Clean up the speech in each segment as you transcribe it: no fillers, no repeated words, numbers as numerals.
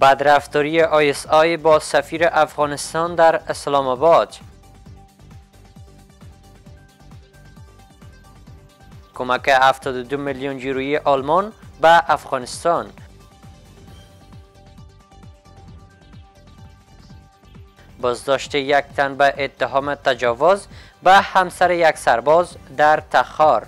بدرفتاری ISI با سفیر افغانستان در اسلام آباد. کمک 72 میلیون یورویی آلمان به افغانستان. بازداشت یک تن به اتهام تجاوز به همسر یک سرباز در تخار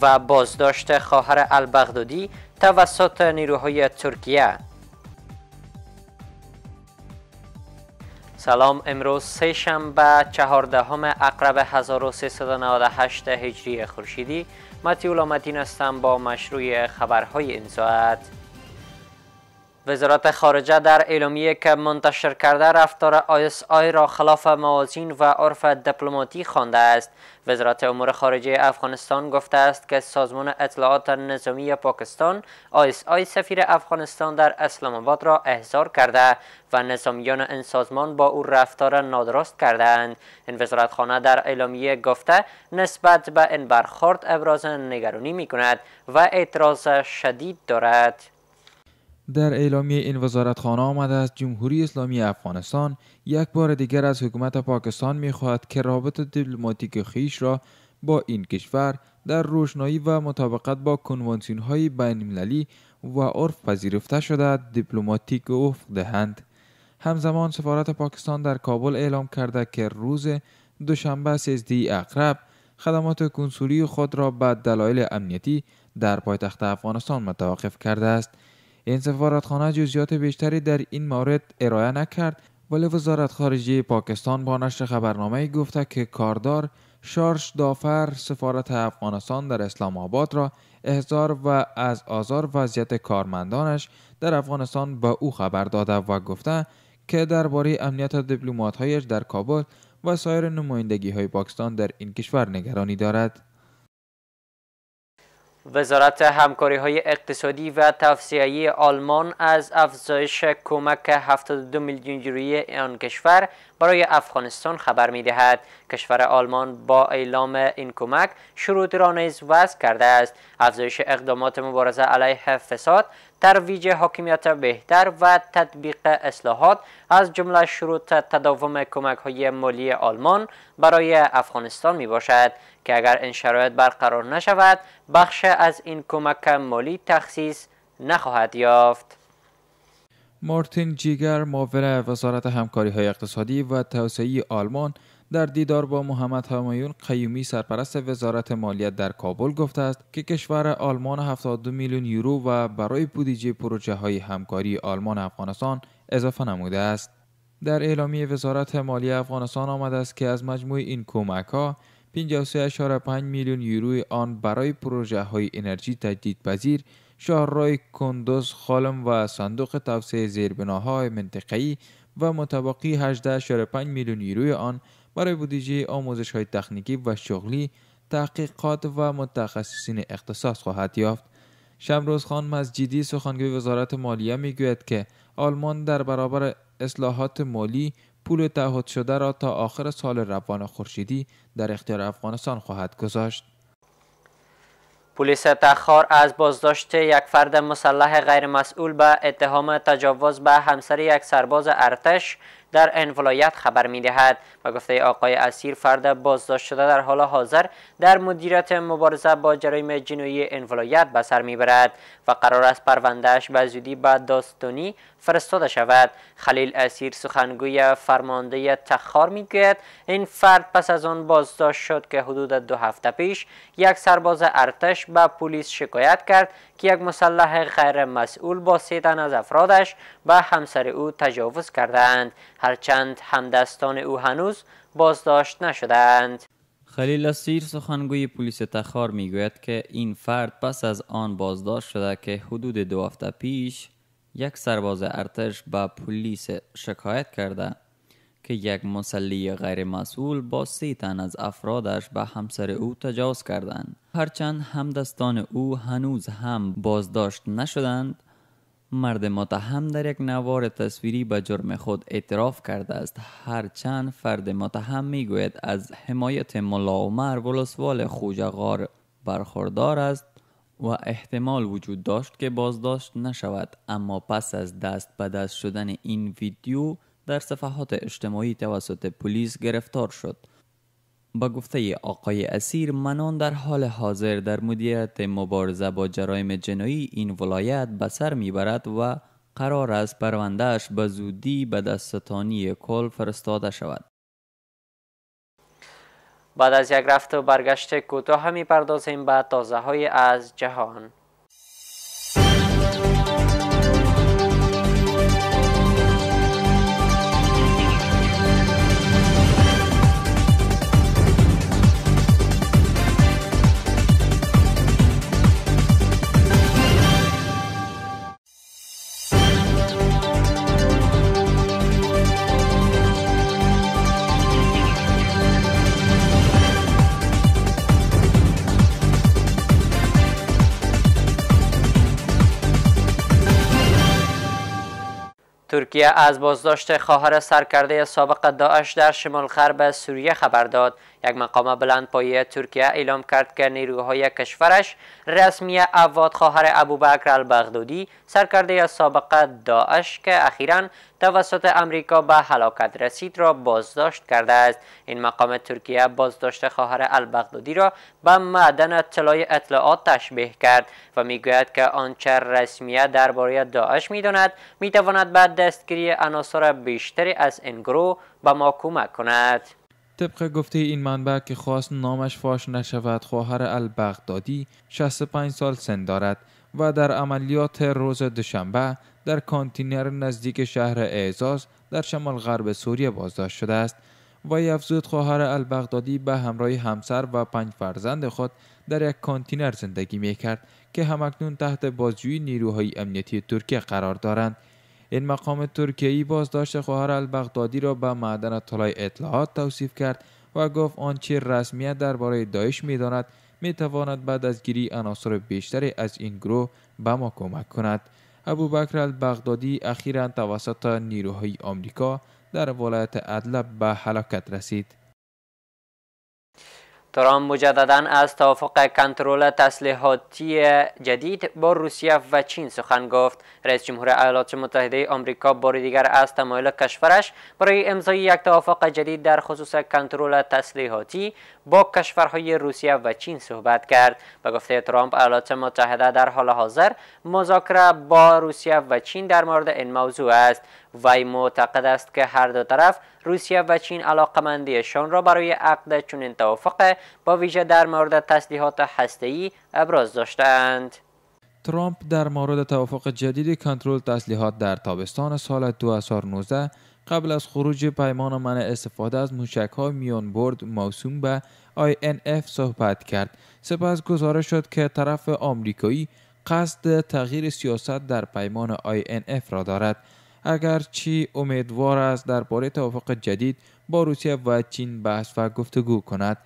و بازداشت خواهر البغدادی توسط نیروهای ترکیه. سلام، امروز سه شنبه 14 اقرب 1398 هجری خورشیدی. متیول آمدین هستم با مشروع خبرهای این ساعت. وزارت خارجه در اعلامیه که منتشر کرده رفتار ISI را خلاف موازین و عرف دیپلماتی خوانده است. وزارت امور خارجه افغانستان گفته است که سازمان اطلاعات نظامی پاکستان ISI سفیر افغانستان در اسلام آباد را احضار کرده و نظامیان این سازمان با او رفتار نادرست کردند. این وزارتخانه در اعلامیه گفته نسبت به این برخورد ابراز نگرانی می کند و اعتراض شدید دارد. در اعلامیه این وزارتخانه آمده است جمهوری اسلامی افغانستان یک بار دیگر از حکومت پاکستان می‌خواهد که رابط دیپلماتیک خویش را با این کشور در روشنایی و مطابقت با کنوانسیون‌های بین‌المللی و عرف پذیرفته شده دیپلماتیک افق دهند. همزمان سفارت پاکستان در کابل اعلام کرده که روز دوشنبه 13 اقرب خدمات کنسولی خود را به دلایل امنیتی در پایتخت افغانستان متوقف کرده است. این سفارتخانه جزئیات بیشتری در این مورد ارائه نکرد، ولی وزارت خارجه پاکستان با نشر خبرنامه گفته که کاردار شارش دافر سفارت افغانستان در اسلام آباد را احضار و از آزار وضعیت کارمندانش در افغانستان به او خبر داده و گفته که درباره امنیت دیپلمات‌هایش در کابل و سایر نمایندگی‌های پاکستان در این کشور نگرانی دارد. وزارت همکاری‌های اقتصادی و توسعه‌ای آلمان از افزایش کمک 72 میلیون یورویی آن کشور برای افغانستان خبر می‌دهد. کشور آلمان با اعلام این کمک شروط را نیز وضع کرده است: افزایش اقدامات مبارزه علیه فساد، ترویج حاکمیت بهتر و تطبیق اصلاحات از جمله شروط تداوم کمک‌های مالی آلمان برای افغانستان میباشد که اگر این شرایط برقرار نشود بخش از این کمک مالی تخصیص نخواهد یافت. مارتین جیگر معاون وزارت همکاری‌های اقتصادی و توسعه‌ای آلمان در دیدار با محمد همایون قیومی سرپرست وزارت مالیات در کابل گفته است که کشور آلمان 72 میلیون یورو و برای بودجه پروژه‌های همکاری آلمان افغانستان اضافه نموده است. در اعلامیه وزارت مالیه افغانستان آمده است که از مجموع این کمک‌ها 53.5 میلیون یورو آن برای پروژه‌های انرژی تجدیدپذیر، شاهراه کندوز خالم و صندوق توسعه زیربناهای منطقه‌ای و متبقی 18.5 میلیون یورو آن برای بودجه آموزش‌های تکنیکی و شغلی، تحقیقات و متخصصین اختصاص خواهد یافت. شمروز خان مسجدی سخنگوی وزارت مالیه میگوید که آلمان در برابر اصلاحات مالی پول تعهد شده را تا آخر سال روان خورشیدی در اختیار افغانستان خواهد گذاشت. پلیس تخار از بازداشت یک فرد مسلح غیر مسئول به اتهام تجاوز به همسر یک سرباز ارتش در این ولایت خبر می دهد. و گفته آقای اسیر، فرد بازداشت شده در حال حاضر در مدیریت مبارزه با جرایم جنایی این ولایت به سر می برد و قرار است پروندهش به زودی به دادستانی فرستاده شود. خلیل اسیر سخنگوی فرمانده تخار می گوید این فرد پس از آن بازداشت شد که حدود 2 هفته پیش یک سرباز ارتش به پلیس شکایت کرد که یک مسلح غیر مسئول با 3 تن از افرادش به همسر او تجاوز کردند، هرچند همدستان او هنوز بازداشت نشدند. خلیل اسیر سخنگوی پلیس تخار میگوید که این فرد پس از آن بازداشت شده که حدود 2 هفته پیش یک سرباز ارتش به پلیس شکایت کرده که یک مسلح غیر مسئول با 3 تن از افرادش به همسر او تجاوز کردند، هرچند همدستان او هنوز هم بازداشت نشدند. مرد متهم در یک نوار تصویری به جرم خود اعتراف کرده است، هرچند فرد متهم میگوید از حمایت ملا عمر ولسوال خوجه غار برخوردار است و احتمال وجود داشت که بازداشت نشود، اما پس از دست به دست شدن این ویدیو در صفحات اجتماعی توسط پلیس گرفتار شد. با گفته آقای اسیر، منان در حال حاضر در مدیریت مبارزه با جرایم جنایی این ولایت به سر میبرد و قرار است پرونده‌اش به زودی به دادستانی کل فرستاده شود. بعد از یک رفت و برگشت کوتاه می‌پردازیم به تازه‌های از جهان. ترکیه از بازداشت خواهر سرکرده سابق داعش در شمال غرب سوریه خبر داد. یک مقام بلندپایه ترکیه اعلام کرد که نیروهای کشورش رسمی عواد خواهر ابوبکر البغدادی سرکرده سابق داعش که اخیراً توسط امریکا به هلاکت رسید را بازداشت کرده است. این مقام ترکیه بازداشت خواهر البغدادی را به معدن طلای اطلاعات تشبیه کرد و میگوید که آنچه رسمیه درباره داعش میداند میتواند به دستگیری عناصر بیشتری از این گروه به ما کمک کند. طبق گفته این منبع که خواست نامش فاش نشود، خواهر البغدادی 65 سال سن دارد و در عملیات روز دوشنبه در کانتینر نزدیک شهر اعزاز در شمال غرب سوریه بازداشت شده است. وی افزود خواهر البغدادی به همراه همسر و 5 فرزند خود در یک کانتینر زندگی می‌کرد که همکنون تحت بازجویی نیروهای امنیتی ترکیه قرار دارند. این مقام ترکیه‌ای بازداشت خواهر البغدادی را به معدن طلای اطلاعات توصیف کرد و گفت آنچه رسمیت درباره داعش می‌داند می‌تواند بعد از گیری عناصر بیشتری از این گروه به ما کمک کند. ابوبکر البغدادی اخیراً توسط نیروهای آمریکا در ولایت ادلب به هلاکت رسید. ترامپ مجدداً از توافق کنترل تسلیحاتی جدید با روسیه و چین سخن گفت. رئیس جمهور ایالات متحده آمریکا بار دیگر از تمایل کشورش برای امضای یک توافق جدید در خصوص کنترل تسلیحاتی با کشورهای روسیه و چین صحبت کرد. به گفته ترامپ، ایالات متحده در حال حاضر مذاکره با روسیه و چین در مورد این موضوع است. وی معتقد است که هر دو طرف روسیه و چین علاقمندیشان را برای عقد چنین توافق با ویژه در مورد تسلیحات هسته‌ای ابراز داشتند. ترامپ در مورد توافق جدید کنترل تسلیحات در تابستان سال 2019 قبل از خروج پیمان منع استفاده از موشک‌های میان برد موسوم به INF صحبت کرد. سپس گزارش شد که طرف آمریکایی قصد تغییر سیاست در پیمان INF را دارد. اگرچه امیدوار است درباره توافق جدید با روسیه و چین بحث و گفتگو کند.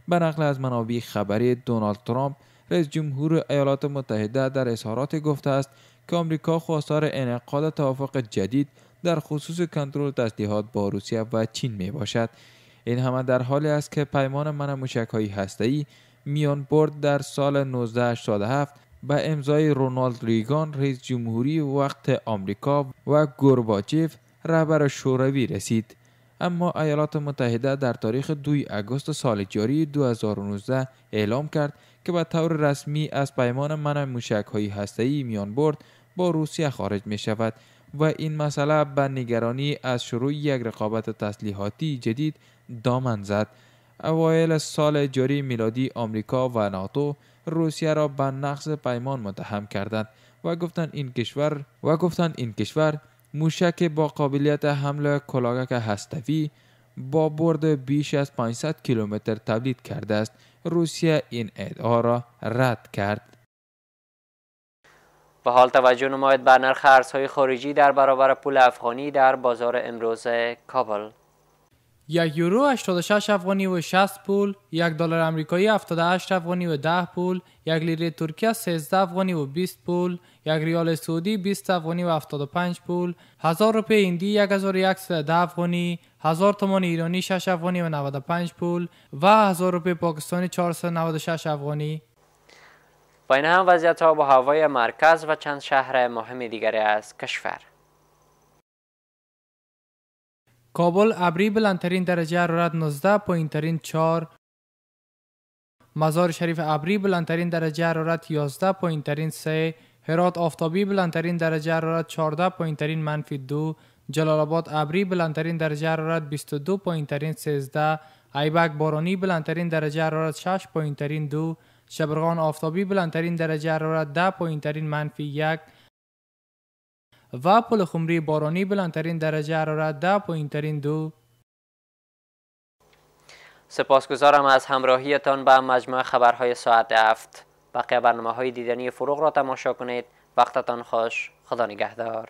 به نقل از منابع خبری، دونالد ترامپ رئیس جمهور ایالات متحده در اظهارات گفته است که آمریکا خواستار انعقاد توافق جدید در خصوص کنترل تسلیحات با روسیه و چین می باشد. این همه در حالی است که پیمان منع موشک‌های هسته‌ای میان برد در سال 1987 به امضای رونالد ریگان رئیس جمهوری وقت آمریکا و گورباچف رهبر شوروی رسید. اما ایالات متحده در تاریخ 2 آگوست سال جاری 2019 اعلام کرد که به طور رسمی از پیمان منع موشک‌های هسته‌ای میان برد با روسیه خارج می شود و این مسئله به نگرانی از شروع یک رقابت تسلیحاتی جدید دامن زد. اوایل سال جاری میلادی آمریکا و ناتو روسیه را به نقض پیمان متهم کردند و گفتند این کشور موشک با قابلیت حمل کلاهک هسته‌ای با برد بیش از 500 کیلومتر تولید کرده است. روسیه این ادعا را رد کرد. به حال توجه نمایید بر نرخ ارزهای خارجی در برابر پول افغانی در بازار امروز کابل. 1 یورو 86 افغانی و 60 پول، 1 دلار آمریکایی 78 افغانی و 10 پول، 1 لیره ترکیه 13 افغانی و 20 پول، 1 ریال سعودی 20 افغانی و 75 پول، 1000 روپیه هندی 1110 افغانی، 1000 تومان ایرانی 6 افغانی و 95 پول و 1000 روپیه پاکستانی 496 افغانی. و این هم وضعیت آب و هوای مرکز و چند شهر مهم دیگری از کشور. کابل ابری بلندترین درجه حرارت 19 پایینترین 4. مزار شریف ابری بلندترین درجه حرارت 11 پایینترین 3. هرات آفتابی بلندترین درجه حرارت 14 پایینترین -2. جلال آباد ابری بلندترین درجه حرارت 22 پایینترین 13. ایبک بارانی بلندترین درجه حرارت 6 پایینترین 2. شبرغان آفتابی بلندترین درجه حرارت 10 پایینترین -1 و پل خمری بارانی بلندترین درجه حرارت 10 پایینترین 2. سپاسگزارم از همراهیتان به مجموع خبرهای ساعت 7. بقیه برنامه‌های دیدنی فروغ را تماشا کنید. وقتتان خوش. خدا نگهدار.